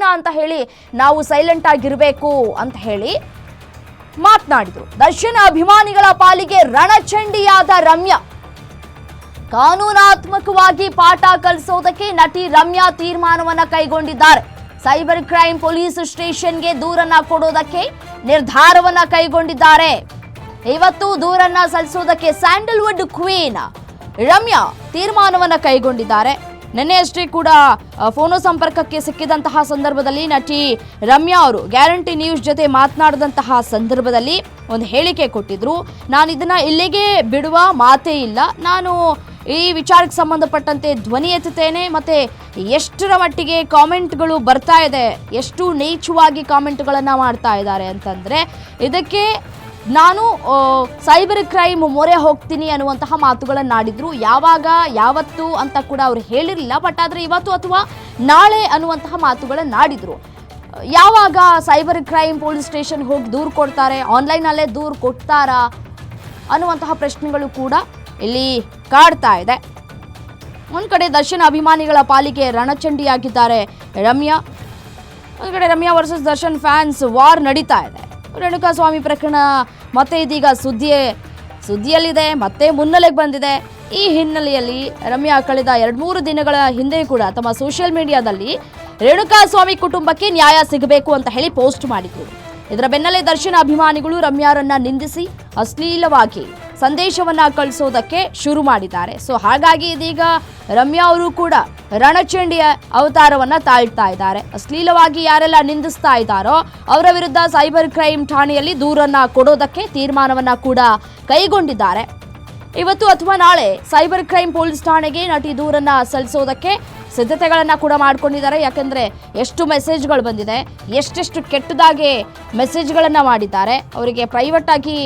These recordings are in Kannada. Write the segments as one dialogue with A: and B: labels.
A: ದರ್ಶನ್ ಅಂತ ಹೇಳಿ ನಾವು ಸೈಲೆಂಟ್ ಆಗಿರಬೇಕು ಅಂತ ಹೇಳಿ ಮಾತನಾಡಿದರು. ದರ್ಶನ್ ಅಭಿಮಾನಿಗಳ ಪಾಲಿಗೆ ರಣಚಂಡಿಯಾದ ರಮ್ಯಾ. ಕಾನೂನಾತ್ಮಕವಾಗಿ ಪಾಠ ಕಲಿಸೋದಕ್ಕೆ ನಟಿ ರಮ್ಯಾ ತೀರ್ಮಾನವನ್ನ ಕೈಗೊಂಡಿದ್ದಾರೆ. ಸೈಬರ್ ಕ್ರೈಮ್ ಪೊಲೀಸ್ ಸ್ಟೇಷನ್ಗೆ ದೂರನ್ನ ಕೊಡೋದಕ್ಕೆ ನಿರ್ಧಾರವನ್ನ ಕೈಗೊಂಡಿದ್ದಾರೆ. ಇವತ್ತು ದೂರನ್ನ ಸಲ್ಲಿಸೋದಕ್ಕೆ ಸ್ಯಾಂಡಲ್ವುಡ್ ಕ್ವೀನ್ ರಮ್ಯಾ ತೀರ್ಮಾನವನ್ನ ಕೈಗೊಂಡಿದ್ದಾರೆ. ನಿನ್ನೆಯಷ್ಟೇ ಕೂಡ ಫೋನೋ ಸಂಪರ್ಕಕ್ಕೆ ಸಿಕ್ಕಿದಂತಹ ಸಂದರ್ಭದಲ್ಲಿ ನಟಿ ರಮ್ಯಾ ಅವರು ಗ್ಯಾರಂಟಿ ನ್ಯೂಸ್ ಜೊತೆ ಮಾತನಾಡಿದಂತಹ ಸಂದರ್ಭದಲ್ಲಿ ಒಂದು ಹೇಳಿಕೆ ಕೊಟ್ಟಿದ್ರು. ನಾನು ಇದನ್ನ ಇಲ್ಲಿಗೆ ಬಿಡುವ ಮಾತೇ ಇಲ್ಲ, ನಾನು ಈ ವಿಚಾರಕ್ಕೆ ಸಂಬಂಧಪಟ್ಟಂತೆ ಧ್ವನಿ ಎತ್ತುತ್ತೇನೆ. ಮತ್ತೆ ಎಷ್ಟರ ಮಟ್ಟಿಗೆ ಕಾಮೆಂಟ್ಗಳು ಬರ್ತಾ ಇದೆ, ಎಷ್ಟು ನೀಚವಾಗಿ ಕಾಮೆಂಟ್ಗಳನ್ನು ಮಾಡ್ತಾ ಇದ್ದಾರೆ ಅಂತಂದರೆ ಇದಕ್ಕೆ ನಾನು ಸೈಬರ್ ಕ್ರೈಮ್ ಮೊರೆ ಹೋಗ್ತೀನಿ ಅನ್ನುವಂತಹ ಮಾತುಗಳನ್ನಾಡಿದ್ರು. ಯಾವಾಗ ಯಾವತ್ತು ಅಂತ ಕೂಡ ಅವರು ಹೇಳಿರಲಿಲ್ಲ, ಬಟ್ ಆದರೆ ಇವತ್ತು ಅಥವಾ ನಾಳೆ ಅನ್ನುವಂತಹ ಮಾತುಗಳನ್ನಾಡಿದ್ರು. ಯಾವಾಗ ಸೈಬರ್ ಕ್ರೈಮ್ ಪೊಲೀಸ್ ಸ್ಟೇಷನ್ ಹೋಗಿ ದೂರು ಕೊಡ್ತಾರೆ, ಆನ್ಲೈನಲ್ಲೇ ದೂರು ಕೊಡ್ತಾರಾ ಅನ್ನುವಂತಹ ಪ್ರಶ್ನೆಗಳು ಕೂಡ ಇಲ್ಲಿ ಕಾಡ್ತಾ ಇದೆ. ಒಂದು ಕಡೆ ದರ್ಶನ್ ಅಭಿಮಾನಿಗಳ ಪಾಲಿಗೆ ರಣಚಂಡಿಯಾಗಿದ್ದಾರೆ ರಮ್ಯಾ. ಒಂದು ಕಡೆ Ramya versus Darshan fans war ನಡೀತಾ ಇದೆ. ರೇಣುಕಾಸ್ವಾಮಿ ಪ್ರಕರಣ ಮತ್ತೆ ಇದೀಗ ಸುದ್ದಿಯಲ್ಲಿದೆ, ಮತ್ತೆ ಮುನ್ನೆಲೆಗೆ ಬಂದಿದೆ. ಈ ಹಿನ್ನೆಲೆಯಲ್ಲಿ ರಮ್ಯಾ ಕಳೆದ 2-3 ದಿನಗಳ ಹಿಂದೆ ಕೂಡ ತಮ್ಮ ಸೋಷಿಯಲ್ ಮೀಡಿಯಾದಲ್ಲಿ ರೇಣುಕಾಸ್ವಾಮಿ ಕುಟುಂಬಕ್ಕೆ ನ್ಯಾಯ ಸಿಗಬೇಕು ಅಂತ ಹೇಳಿ ಪೋಸ್ಟ್ ಮಾಡಿದ್ರು. ಇದರ ಬೆನ್ನಲ್ಲೇ ದರ್ಶನ್ ಅಭಿಮಾನಿಗಳು ರಮ್ಯಾರನ್ನ ನಿಂದಿಸಿ ಅಶ್ಲೀಲವಾಗಿ ಸಂದೇಶವನ್ನ ಕಳಿಸೋದಕ್ಕೆ ಶುರು ಮಾಡಿದ್ದಾರೆ. ಸೊ ಹಾಗಾಗಿ ಇದೀಗ ರಮ್ಯಾ ಅವರು ಕೂಡ ರಣಚಂಡಿಯ ಅವತಾರವನ್ನ ತಾಳ್ತಾ ಇದ್ದಾರೆ. ಅಶ್ಲೀಲವಾಗಿ ಯಾರೆಲ್ಲ ನಿಂದಿಸ್ತಾ ಇದ್ದಾರೋ ಅವರ ವಿರುದ್ಧ ಸೈಬರ್ ಕ್ರೈಮ್ ಠಾಣೆಯಲ್ಲಿ ದೂರನ್ನ ಕೊಡೋದಕ್ಕೆ ತೀರ್ಮಾನವನ್ನ ಕೂಡ ಕೈಗೊಂಡಿದ್ದಾರೆ. ಇವತ್ತು ಅಥವಾ ನಾಳೆ ಸೈಬರ್ ಕ್ರೈಮ್ ಪೊಲೀಸ್ ಠಾಣೆಗೆ ನಟಿ ದೂರನ್ನ ಸಲ್ಲಿಸೋದಕ್ಕೆ ಸಿದ್ಧತೆಗಳನ್ನು ಕೂಡ ಮಾಡ್ಕೊಂಡಿದ್ದಾರೆ. ಯಾಕಂದರೆ ಎಷ್ಟು ಮೆಸೇಜ್ಗಳು ಬಂದಿದೆ, ಎಷ್ಟೆಷ್ಟು ಕೆಟ್ಟದಾಗಿ ಮೆಸೇಜ್ಗಳನ್ನು ಮಾಡಿದ್ದಾರೆ. ಅವರಿಗೆ ಪ್ರೈವೇಟ್ ಆಗಿ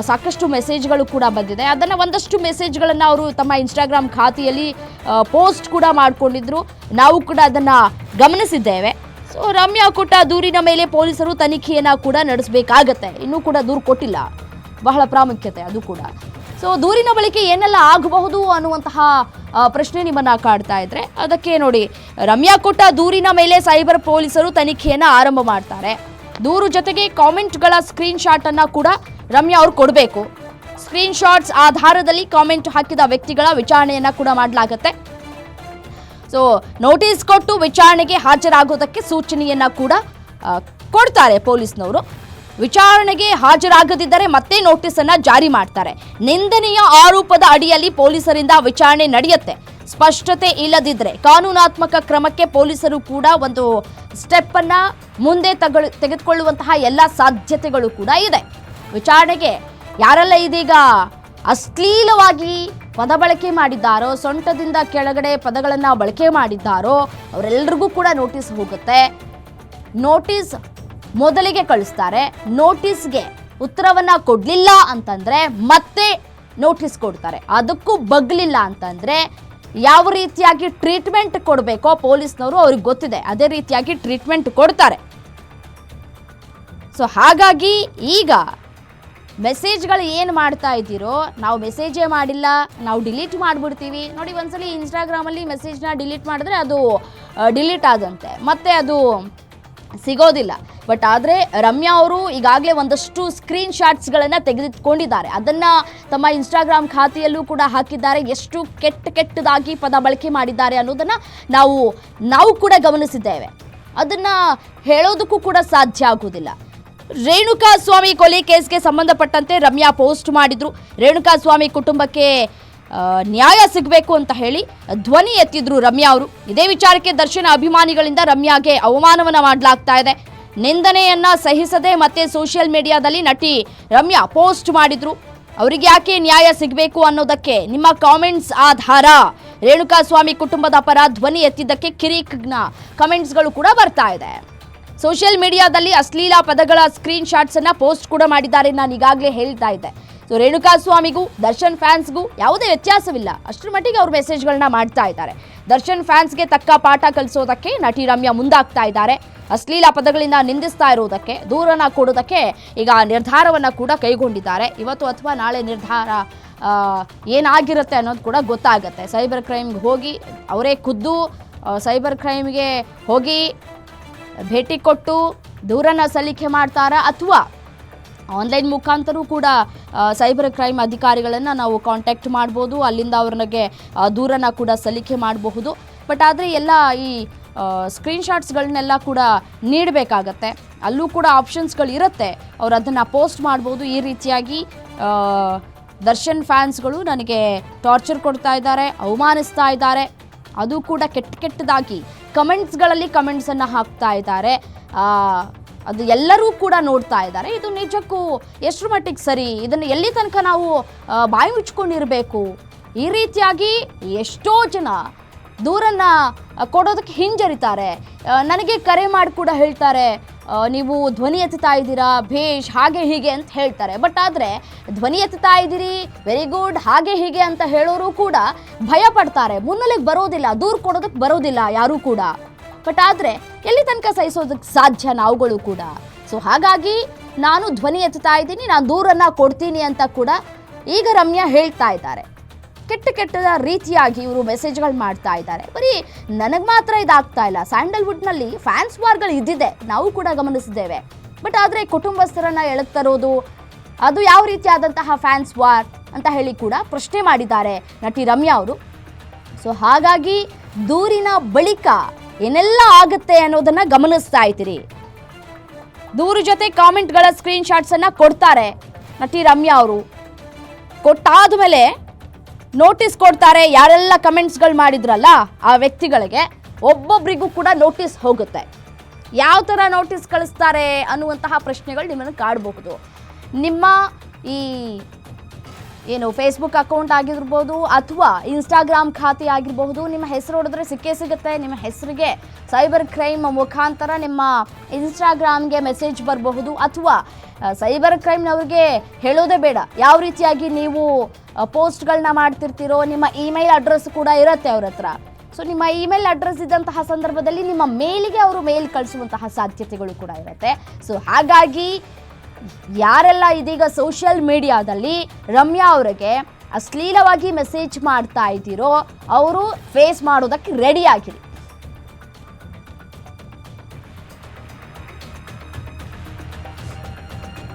A: ಸಾಕಷ್ಟು ಮೆಸೇಜ್ಗಳು ಕೂಡ ಬಂದಿದೆ. ಅದನ್ನು ಒಂದಷ್ಟು ಮೆಸೇಜ್ಗಳನ್ನು ಅವರು ತಮ್ಮ ಇನ್ಸ್ಟಾಗ್ರಾಮ್ ಖಾತೆಯಲ್ಲಿ ಪೋಸ್ಟ್ ಕೂಡ ಮಾಡಿಕೊಂಡಿದ್ರು. ನಾವು ಕೂಡ ಅದನ್ನು ಗಮನಿಸಿದ್ದೇವೆ. ಸೊ ರಮ್ಯಾ ಕೊಟ್ಟ ದೂರಿನ ಮೇಲೆ ಪೊಲೀಸರು ತನಿಖೆಯನ್ನು ಕೂಡ ನಡೆಸಬೇಕಾಗತ್ತೆ. ಇನ್ನೂ ಕೂಡ ದೂರು ಕೊಟ್ಟಿಲ್ಲ, ಬಹಳ ಪ್ರಾಮುಖ್ಯತೆ ಅದು ಕೂಡ. ಸೊ ದೂರಿನ ಬಳಿಕೆ ಏನೆಲ್ಲ ಆಗಬಹುದು ಅನ್ನುವಂತಹ ಪ್ರಶ್ನೆ ನಿಮ್ಮನ್ನ ಕಾಡ್ತಾ ಇದ್ರೆ ಅದಕ್ಕೆ ನೋಡಿ, ರಮ್ಯಾ ಕೊಟ್ಟ ದೂರಿನ ಮೇಲೆ ಸೈಬರ್ ಪೊಲೀಸರು ತನಿಖೆಯನ್ನು ಆರಂಭ ಮಾಡ್ತಾರೆ. ದೂರು ಜೊತೆಗೆ ಕಾಮೆಂಟ್ಗಳ ಸ್ಕ್ರೀನ್ ಶಾಟ್ ಅನ್ನ ಕೂಡ ರಮ್ಯಾ ಅವರು ಕೊಡಬೇಕು. ಸ್ಕ್ರೀನ್ ಶಾಟ್ಸ್ ಆಧಾರದಲ್ಲಿ ಕಾಮೆಂಟ್ ಹಾಕಿದ ವ್ಯಕ್ತಿಗಳ ವಿಚಾರಣೆಯನ್ನ ಕೂಡ ಮಾಡಲಾಗುತ್ತೆ. ಸೊ ನೋಟಿಸ್ ಕೊಟ್ಟು ವಿಚಾರಣೆಗೆ ಹಾಜರಾಗೋದಕ್ಕೆ ಸೂಚನೆಯನ್ನ ಕೂಡ ಕೊಡ್ತಾರೆ ಪೊಲೀಸ್ನವರು. ವಿಚಾರಣೆಗೆ ಹಾಜರಾಗದಿದ್ದರೆ ಮತ್ತೆ ನೋಟಿಸ್ ಅನ್ನ ಜಾರಿ ಮಾಡ್ತಾರೆ. ನಿಂದನೆಯ ಆರೋಪದ ಅಡಿಯಲ್ಲಿ ಪೊಲೀಸರಿಂದ ವಿಚಾರಣೆ ನಡೆಯುತ್ತೆ. ಸ್ಪಷ್ಟತೆ ಇಲ್ಲದಿದ್ದರೆ ಕಾನೂನಾತ್ಮಕ ಕ್ರಮಕ್ಕೆ ಪೊಲೀಸರು ಕೂಡ ಒಂದು ಸ್ಟೆಪ್ ಅನ್ನ ಮುಂದೆ ತೆಗೆದುಕೊಳ್ಳುವಂತಹ ಎಲ್ಲ ಸಾಧ್ಯತೆಗಳು ಕೂಡ ಇದೆ. ವಿಚಾರಣೆಗೆ ಯಾರೆಲ್ಲ ಇದೀಗ ಅಶ್ಲೀಲವಾಗಿ ಪದ ಬಳಕೆ ಮಾಡಿದ್ದಾರೋ, ಸೊಂಟದಿಂದ ಕೆಳಗಡೆ ಪದಗಳನ್ನು ಬಳಕೆ ಮಾಡಿದ್ದಾರೋ ಅವರೆಲ್ಲರಿಗೂ ಕೂಡ ನೋಟಿಸ್ ಹೋಗುತ್ತೆ. ನೋಟಿಸ್ ಮೊದಲಿಗೆ ಕಳಿಸ್ತಾರೆ. ನೋಟಿಸ್ಗೆ ಉತ್ತರವನ್ನ ಕೊಡ್ಲಿಲ್ಲ ಅಂತಂದ್ರೆ ಮತ್ತೆ ನೋಟಿಸ್ ಕೊಡ್ತಾರೆ. ಅದಕ್ಕೂ ಬಗ್ಲಿಲ್ಲ ಅಂತಂದ್ರೆ ಯಾವ ರೀತಿಯಾಗಿ ಟ್ರೀಟ್ಮೆಂಟ್ ಕೊಡಬೇಕೋ ಪೊಲೀಸ್ನವರು ಅವ್ರಿಗೆ ಗೊತ್ತಿದೆ, ಅದೇ ರೀತಿಯಾಗಿ ಟ್ರೀಟ್ಮೆಂಟ್ ಕೊಡ್ತಾರೆ. ಸೊ ಹಾಗಾಗಿ ಈಗ ಮೆಸೇಜ್ಗಳು ಏನು ಮಾಡ್ತಾ ಇದ್ದೀರೋ, ನಾವು ಮೆಸೇಜೇ ಮಾಡಿಲ್ಲ, ನಾವು ಡಿಲೀಟ್ ಮಾಡಿಬಿಡ್ತೀವಿ ನೋಡಿ. ಒಂದ್ಸಲಿ ಇನ್ಸ್ಟಾಗ್ರಾಮಲ್ಲಿ ಮೆಸೇಜ್ನ ಡಿಲೀಟ್ ಮಾಡಿದ್ರೆ ಅದು ಡಿಲೀಟ್ ಆದಂತೆ, ಮತ್ತೆ ಅದು ಸಿಗೋದಿಲ್ಲ. ಬಟ್ ಆದರೆ ರಮ್ಯಾ ಅವರು ಈಗಾಗಲೇ ಒಂದಷ್ಟು ಸ್ಕ್ರೀನ್ ಶಾಟ್ಸ್ಗಳನ್ನು ತೆಗೆದುಕೊಂಡಿದ್ದಾರೆ. ಅದನ್ನು ತಮ್ಮ ಇನ್ಸ್ಟಾಗ್ರಾಮ್ ಖಾತೆಯಲ್ಲೂ ಕೂಡ ಹಾಕಿದ್ದಾರೆ. ಎಷ್ಟು ಕೆಟ್ಟದಾಗಿ ಪದ ಬಳಕೆ ಮಾಡಿದ್ದಾರೆ ಅನ್ನೋದನ್ನು ನಾವು ಕೂಡ ಗಮನಿಸಿದ್ದೇವೆ. ಅದನ್ನು ಹೇಳೋದಕ್ಕೂ ಕೂಡ ಸಾಧ್ಯ ಆಗುವುದಿಲ್ಲ. ರೇಣುಕಾಸ್ವಾಮಿ ಕೊಲೆ ಕೇಸ್ಗೆ ಸಂಬಂಧಪಟ್ಟಂತೆ ರಮ್ಯಾ ಪೋಸ್ಟ್ ಮಾಡಿದ್ರು. ರೇಣುಕಾಸ್ವಾಮಿ ಕುಟುಂಬಕ್ಕೆ ನ್ಯಾಯ ಸಿಗಬೇಕು ಅಂತ ಹೇಳಿ ಧ್ವನಿ ಎತ್ತಿದ್ರು ರಮ್ಯಾ ಅವರು. ಇದೇ ವಿಚಾರಕ್ಕೆ ದರ್ಶನ್ ಅಭಿಮಾನಿಗಳಿಂದ ರಮ್ಯಾಗೆ ಅವಮಾನವನ್ನ ಮಾಡಲಾಗ್ತಾ ಇದೆ. ನಿಂದನೆಯನ್ನ ಸಹಿಸದೆ ಮತ್ತೆ ಸೋಷಿಯಲ್ ಮೀಡಿಯಾದಲ್ಲಿ ನಟಿ ರಮ್ಯಾ ಪೋಸ್ಟ್ ಮಾಡಿದ್ರು. ಅವರಿಗೆ ಯಾಕೆ ನ್ಯಾಯ ಸಿಗಬೇಕು ಅನ್ನೋದಕ್ಕೆ ನಿಮ್ಮ ಕಾಮೆಂಟ್ಸ್ ಆಧಾರ. ರೇಣುಕಾಸ್ವಾಮಿ ಕುಟುಂಬದ ಪರ ಧ್ವನಿ ಎತ್ತಿದ್ದಕ್ಕೆ ಕಿರಿಕ್ನ ಕಮೆಂಟ್ಸ್ಗಳು ಕೂಡ ಬರ್ತಾ ಇದೆ. ಸೋಷಿಯಲ್ ಮೀಡಿಯಾದಲ್ಲಿ ಅಶ್ಲೀಲ ಪದಗಳ ಸ್ಕ್ರೀನ್ ಶಾಟ್ಸ್ ಅನ್ನ ಪೋಸ್ಟ್ ಕೂಡ ಮಾಡಿದ್ದಾರೆ. ನಾನು ಈಗಾಗಲೇ ಹೇಳ್ತಾ ಇದ್ದೆ. ಸೊ ರೇಣುಕಾಸ್ವಾಮಿಗೂ ದರ್ಶನ್ ಫ್ಯಾನ್ಸ್ಗೂ ಯಾವುದೇ ವ್ಯತ್ಯಾಸವಿಲ್ಲ, ಅಷ್ಟರ ಮಟ್ಟಿಗೆ ಅವ್ರು ಮೆಸೇಜ್ಗಳನ್ನ ಮಾಡ್ತಾ ಇದ್ದಾರೆ. ದರ್ಶನ್ ಫ್ಯಾನ್ಸ್ಗೆ ತಕ್ಕ ಪಾಠ ಕಲಿಸೋದಕ್ಕೆ ನಟಿ ರಮ್ಯಾ ಮುಂದಾಗ್ತಾ ಇದ್ದಾರೆ. ಅಶ್ಲೀಲ ಪದಗಳಿಂದ ನಿಂದಿಸ್ತಾ ಇರೋದಕ್ಕೆ ದೂರನ ಕೊಡೋದಕ್ಕೆ ಈಗ ನಿರ್ಧಾರವನ್ನು ಕೂಡ ಕೈಗೊಂಡಿದ್ದಾರೆ. ಇವತ್ತು ಅಥವಾ ನಾಳೆ ನಿರ್ಧಾರ ಏನಾಗಿರುತ್ತೆ ಅನ್ನೋದು ಕೂಡ ಗೊತ್ತಾಗುತ್ತೆ. ಸೈಬರ್ ಕ್ರೈಮ್ಗೆ ಹೋಗಿ ಅವರೇ ಖುದ್ದು ಸೈಬರ್ ಕ್ರೈಮ್ಗೆ ಹೋಗಿ ಭೇಟಿ ಕೊಟ್ಟು ದೂರನ್ನು ಸಲ್ಲಿಕೆ ಮಾಡ್ತಾರಾ ಅಥವಾ ಆನ್ಲೈನ್ ಮುಖಾಂತರ ಕೂಡ ಸೈಬರ್ ಕ್ರೈಮ್ ಅಧಿಕಾರಿಗಳನ್ನು ನಾವು ಕಾಂಟ್ಯಾಕ್ಟ್ ಮಾಡ್ಬೋದು, ಅಲ್ಲಿಂದ ಅವ್ರಿಗೆ ದೂರನ್ನು ಕೂಡ ಸಲ್ಲಿಕೆ ಮಾಡಬಹುದು. ಬಟ್ ಆದರೆ ಎಲ್ಲ ಈ ಸ್ಕ್ರೀನ್ಶಾಟ್ಸ್ಗಳನ್ನೆಲ್ಲ ಕೂಡ ನೀಡಬೇಕಾಗತ್ತೆ. ಅಲ್ಲೂ ಕೂಡ ಆಪ್ಷನ್ಸ್ಗಳು ಇರುತ್ತೆ, ಅವ್ರು ಅದನ್ನು ಪೋಸ್ಟ್ ಮಾಡ್ಬೋದು. ಈ ರೀತಿಯಾಗಿ ದರ್ಶನ್ ಫ್ಯಾನ್ಸ್ಗಳು ನನಗೆ ಟಾರ್ಚರ್ ಕೊಡ್ತಾ ಇದ್ದಾರೆ, ಅವಮಾನಿಸ್ತಾ ಇದ್ದಾರೆ, ಅದು ಕೂಡ ಕೆಟ್ಟದಾಗಿ ಕಮೆಂಟ್ಸನ್ನು ಹಾಕ್ತಾ ಇದ್ದಾರೆ. ಅದು ಎಲ್ಲರೂ ಕೂಡ ನೋಡ್ತಾ ಇದ್ದಾರೆ. ಇದು ನಿಜಕ್ಕೂ ಎಷ್ಟರ ಮಟ್ಟಿಗೆ ಸರಿ, ಇದನ್ನು ಎಲ್ಲಿ ತನಕ ನಾವು ಬಾಯಿ ಮುಚ್ಕೊಂಡಿರಬೇಕು? ಈ ರೀತಿಯಾಗಿ ಎಷ್ಟೋ ಜನ ದೂರನ್ನು ಕೊಡೋದಕ್ಕೆ ಹಿಂಜರಿತಾರೆ. ನನಗೆ ಕರೆ ಮಾಡಿ ಕೂಡ ಹೇಳ್ತಾರೆ, ನೀವು ಧ್ವನಿ ಎತ್ತುತ್ತಾ ಇದ್ದೀರಾ ಭೇಷ್ ಹಾಗೆ ಹೀಗೆ ಅಂತ ಹೇಳ್ತಾರೆ. ಬಟ್ ಆದರೆ ಧ್ವನಿ ಎತ್ತುತ್ತಾ ಇದ್ದೀರಿ ವೆರಿ ಗುಡ್ ಹಾಗೆ ಹೀಗೆ ಅಂತ ಹೇಳೋರು ಕೂಡ ಭಯ ಪಡ್ತಾರೆ, ಮುನ್ನೆಲೆಗೆ ಬರೋದಿಲ್ಲ, ದೂರು ಕೊಡೋದಕ್ಕೆ ಬರೋದಿಲ್ಲ ಯಾರೂ ಕೂಡ. ಬಟ್ ಆದರೆ ಎಲ್ಲಿ ತನಕ ಸಹಿಸೋದಕ್ಕೆ ಸಾಧ್ಯ ನಾವುಗಳು ಕೂಡ? ಸೊ ಹಾಗಾಗಿ ನಾನು ಧ್ವನಿ ಎತ್ತುತ್ತಾ ಇದ್ದೀನಿ, ನಾನು ದೂರನ್ನು ಕೊಡ್ತೀನಿ ಅಂತ ಕೂಡ ಈಗ ರಮ್ಯಾ ಹೇಳ್ತಾ ಇದ್ದಾರೆ. ಕೆಟ್ಟದ ರೀತಿಯಾಗಿ ಇವರು ಮೆಸೇಜ್ಗಳು ಮಾಡ್ತಾ ಇದ್ದಾರೆ. ಬರೀ ನನಗೆ ಮಾತ್ರ ಇದಾಗ್ತಾ ಇಲ್ಲ, ಸ್ಯಾಂಡಲ್ವುಡ್ನಲ್ಲಿ ಫ್ಯಾನ್ಸ್ ವಾರ್ಗಳು ಇದ್ದಿದೆ, ನಾವು ಕೂಡ ಗಮನಿಸಿದ್ದೇವೆ. ಬಟ್ ಆದರೆ ಕುಟುಂಬಸ್ಥರನ್ನ ಎಳೆತರೋದು ಅದು ಯಾವ ರೀತಿಯಾದಂತಹ ಫ್ಯಾನ್ಸ್ ವಾರ್ ಅಂತ ಹೇಳಿ ಕೂಡ ಪ್ರಶ್ನೆ ಮಾಡಿದ್ದಾರೆ ನಟಿ ರಮ್ಯಾ ಅವರು. ಸೊ ಹಾಗಾಗಿ ದೂರಿನ ಬಳಿಕ ಏನೆಲ್ಲ ಆಗುತ್ತೆ ಅನ್ನೋದನ್ನ ಗಮನಿಸ್ತಾ ಇದ್ದೀರಿ. ದೂರು ಜೊತೆ ಕಾಮೆಂಟ್ಗಳ ಸ್ಕ್ರೀನ್ಶಾಟ್ಸನ್ನು ಕೊಡ್ತಾರೆ ನಟಿ ರಮ್ಯಾ ಅವರು. ಕೊಟ್ಟಾದ ಮೇಲೆ ನೋಟಿಸ್ ಕೊಡ್ತಾರೆ, ಯಾರೆಲ್ಲ ಕಮೆಂಟ್ಸ್ಗಳು ಮಾಡಿದ್ರಲ್ಲ ಆ ವ್ಯಕ್ತಿಗಳಿಗೆ ಒಬ್ಬೊಬ್ಬರಿಗೂ ಕೂಡ ನೋಟಿಸ್ ಹೋಗುತ್ತೆ. ಯಾವ ಥರ ನೋಟಿಸ್ ಕಳಿಸ್ತಾರೆ ಅನ್ನುವಂತಹ ಪ್ರಶ್ನೆಗಳು ನಿಮ್ಮನ್ನು ಕಾಡಬಹುದು. ನಿಮ್ಮ ಈ ಏನು ಫೇಸ್ಬುಕ್ ಅಕೌಂಟ್ ಆಗಿರ್ಬೋದು ಅಥವಾ ಇನ್ಸ್ಟಾಗ್ರಾಮ್ ಖಾತೆ ಆಗಿರಬಹುದು, ನಿಮ್ಮ ಹೆಸರು ಹೊಡೆದ್ರೆ ಸಿಕ್ಕೇ ಸಿಗುತ್ತೆ. ನಿಮ್ಮ ಹೆಸರಿಗೆ ಸೈಬರ್ ಕ್ರೈಮ್ ಮುಖಾಂತರ ನಿಮ್ಮ ಇನ್ಸ್ಟಾಗ್ರಾಮ್ಗೆ ಮೆಸೇಜ್ ಬರಬಹುದು. ಅಥವಾ ಸೈಬರ್ ಕ್ರೈಮ್ನವ್ರಿಗೆ ಹೇಳೋದೇ ಬೇಡ, ಯಾವ ರೀತಿಯಾಗಿ ನೀವು ಪೋಸ್ಟ್ಗಳನ್ನ ಮಾಡ್ತಿರ್ತೀರೋ ನಿಮ್ಮ ಇಮೇಲ್ ಅಡ್ರೆಸ್ ಕೂಡ ಇರುತ್ತೆ ಅವ್ರ ಹತ್ರ. ಸೊ ನಿಮ್ಮ ಇಮೇಲ್ ಅಡ್ರೆಸ್ ಇದ್ದಂತಹ ಸಂದರ್ಭದಲ್ಲಿ ನಿಮ್ಮ ಮೇಲಿಗೆ ಅವರು ಮೇಲ್ ಕಳಿಸುವಂತಹ ಸಾಧ್ಯತೆಗಳು ಕೂಡ ಇರುತ್ತೆ. ಸೊ ಹಾಗಾಗಿ ಯಾರೆಲ್ಲ ಇದೀಗ ಸೋಷಿಯಲ್ ಮೀಡಿಯಾದಲ್ಲಿ ರಮ್ಯಾ ಅವರಿಗೆ ಅಶ್ಲೀಲವಾಗಿ ಮೆಸೇಜ್ ಮಾಡ್ತಾ ಇದ್ದೀರೋ ಅವರು ಫೇಸ್ ಮಾಡೋದಕ್ಕೆ ರೆಡಿ ಆಗಿರಿ.